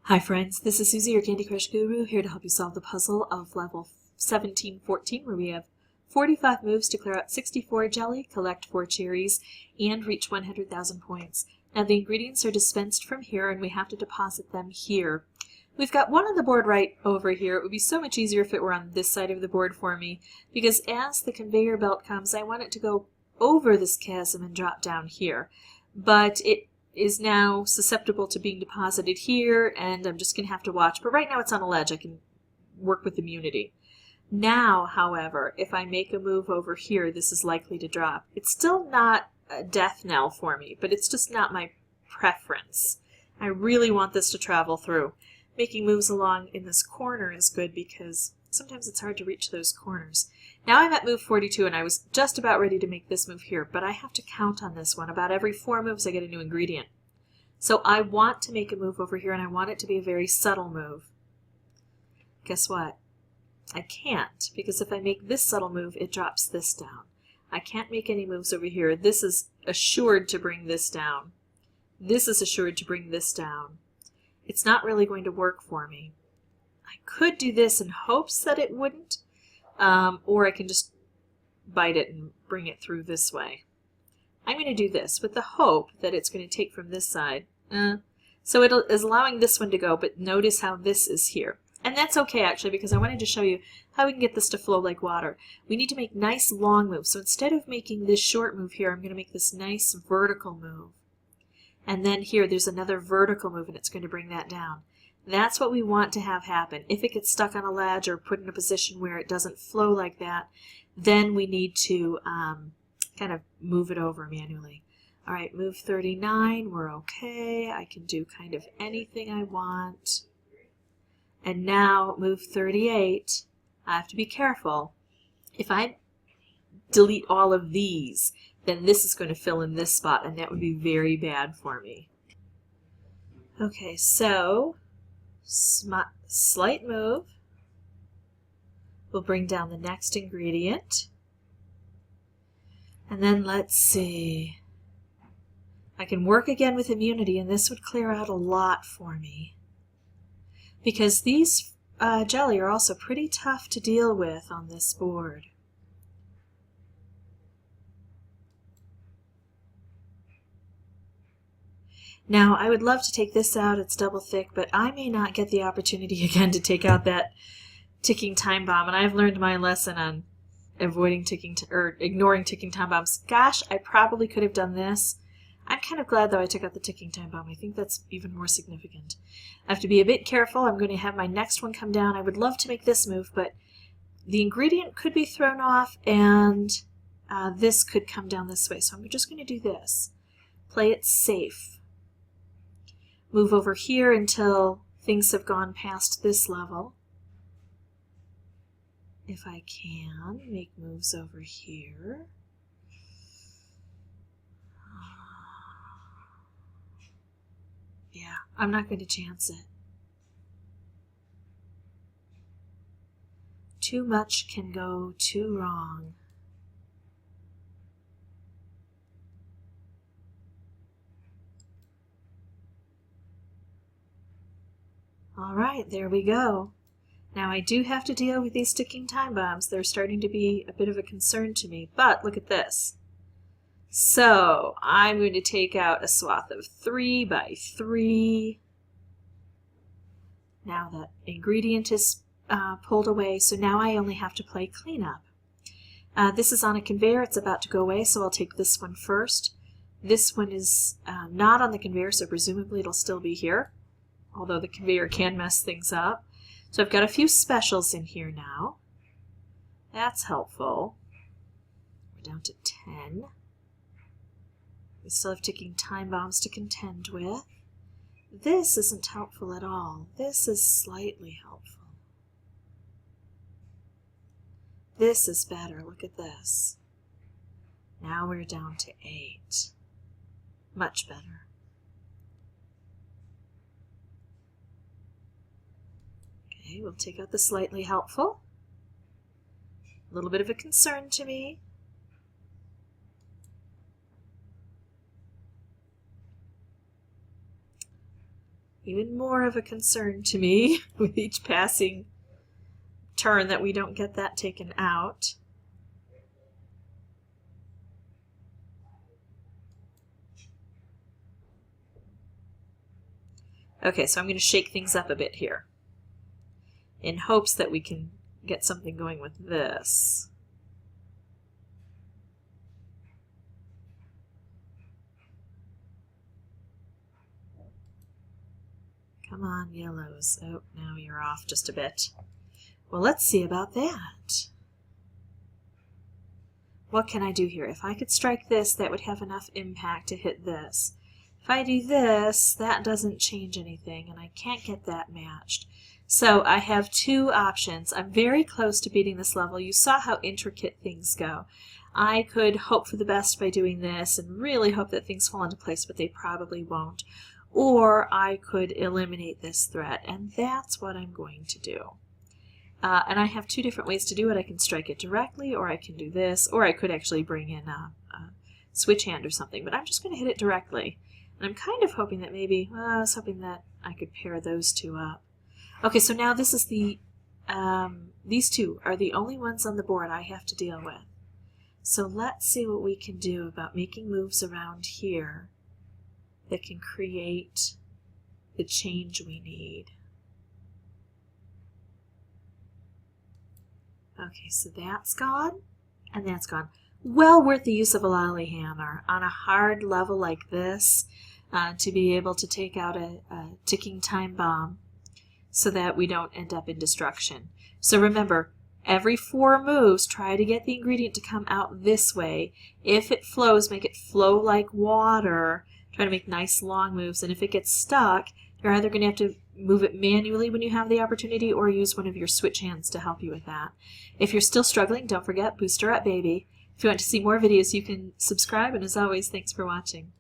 Hi friends, this is Susie, your Candy Crush Guru, here to help you solve the puzzle of level 1714, where we have 45 moves to clear out 64 jelly, collect 4 cherries, and reach 100,000 points. Now the ingredients are dispensed from here, and we have to deposit them here. We've got one on the board right over here. It would be so much easier if it were on this side of the board for me, because as the conveyor belt comes, I want it to go over this chasm and drop down here. But it is now susceptible to being deposited here, and I'm just going to have to watch. But right now it's on a ledge. I can work with immunity. Now, however, if I make a move over here, this is likely to drop. It's still not a death knell for me, but it's just not my preference. I really want this to travel through. Making moves along in this corner is good because sometimes it's hard to reach those corners. Now I'm at move 42, and I was just about ready to make this move here, but I have to count on this one. About every 4 moves I get a new ingredient. So I want to make a move over here, and I want it to be a very subtle move. Guess what? I can't, because if I make this subtle move, it drops this down. I can't make any moves over here. This is assured to bring this down. This is assured to bring this down. It's not really going to work for me. I could do this in hopes that it wouldn't, or I can just bite it and bring it through this way. I'm going to do this with the hope that it's going to take from this side. So it is allowing this one to go, but notice how this is here. And that's okay, actually, because I wanted to show you how we can get this to flow like water. We need to make nice long moves. So instead of making this short move here, I'm going to make this nice vertical move. And then here, there's another vertical move, and it's going to bring that down. That's what we want to have happen. If it gets stuck on a ledge or put in a position where it doesn't flow like that, then we need to kind of move it over manually. All right, move 39, we're okay. I can do kind of anything I want. And now move 38, I have to be careful. If I delete all of these, then this is going to fill in this spot, and that would be very bad for me. Okay, so slight move will bring down the next ingredient. And then let's see. I can work again with immunity, and this would clear out a lot for me. Because these jelly are also pretty tough to deal with on this board. Now, I would love to take this out. It's double thick, but I may not get the opportunity again to take out that ticking time bomb, and I've learned my lesson on avoiding ignoring ticking time bombs. Gosh, I probably could have done this. I'm kind of glad, though, I took out the ticking time bomb. I think that's even more significant. I have to be a bit careful. I'm going to have my next one come down. I would love to make this move, but the ingredient could be thrown off, and this could come down this way. So I'm just going to do this. Play it safe. Move over here until things have gone past this level. If I can, make moves over here. Yeah, I'm not going to chance it. Too much can go too wrong. All right, there we go. Now I do have to deal with these ticking time bombs. They're starting to be a bit of a concern to me, but look at this. So I'm going to take out a swath of 3 by 3. Now that ingredient is pulled away, so now I only have to play cleanup. This is on a conveyor. It's about to go away, so I'll take this one first. This one is not on the conveyor, so presumably it'll still be here, although the conveyor can mess things up. So I've got a few specials in here now. That's helpful. We're down to 10. We still have ticking time bombs to contend with. This isn't helpful at all. This is slightly helpful. This is better. Look at this. Now we're down to 8. Much better. Okay, we'll take out the slightly helpful. A little bit of a concern to me. even more of a concern to me with each passing turn that we don't get that taken out. Okay, so I'm going to shake things up a bit here in hopes that we can get something going with this. Come on, yellows. Oh, now you're off just a bit. Well, let's see about that. What can I do here? If I could strike this, that would have enough impact to hit this. If I do this, that doesn't change anything, and I can't get that matched. So I have two options. I'm very close to beating this level. You saw how intricate things go. I could hope for the best by doing this and really hope that things fall into place, but they probably won't. Or I could eliminate this threat, and that's what I'm going to do. And I have two different ways to do it. I can strike it directly, or I can do this, or I could actually bring in a switch hand or something, but I'm just going to hit it directly. And I'm kind of hoping that maybe, well, I was hoping that I could pair those two up. Okay, so now this is the, these two are the only ones on the board I have to deal with. So let's see what we can do about making moves around here that can create the change we need. Okay, so that's gone, and that's gone. Well worth the use of a Lollyhammer on a hard level like this to be able to take out a ticking time bomb so that we don't end up in destruction. So remember, every 4 moves, try to get the ingredient to come out this way. If it flows, make it flow like water. Try to make nice long moves, and if it gets stuck, you're either going to have to move it manually when you have the opportunity or use one of your switch hands to help you with that. If you're still struggling, don't forget Booster Up Baby. If you want to see more videos, you can subscribe, and as always, thanks for watching.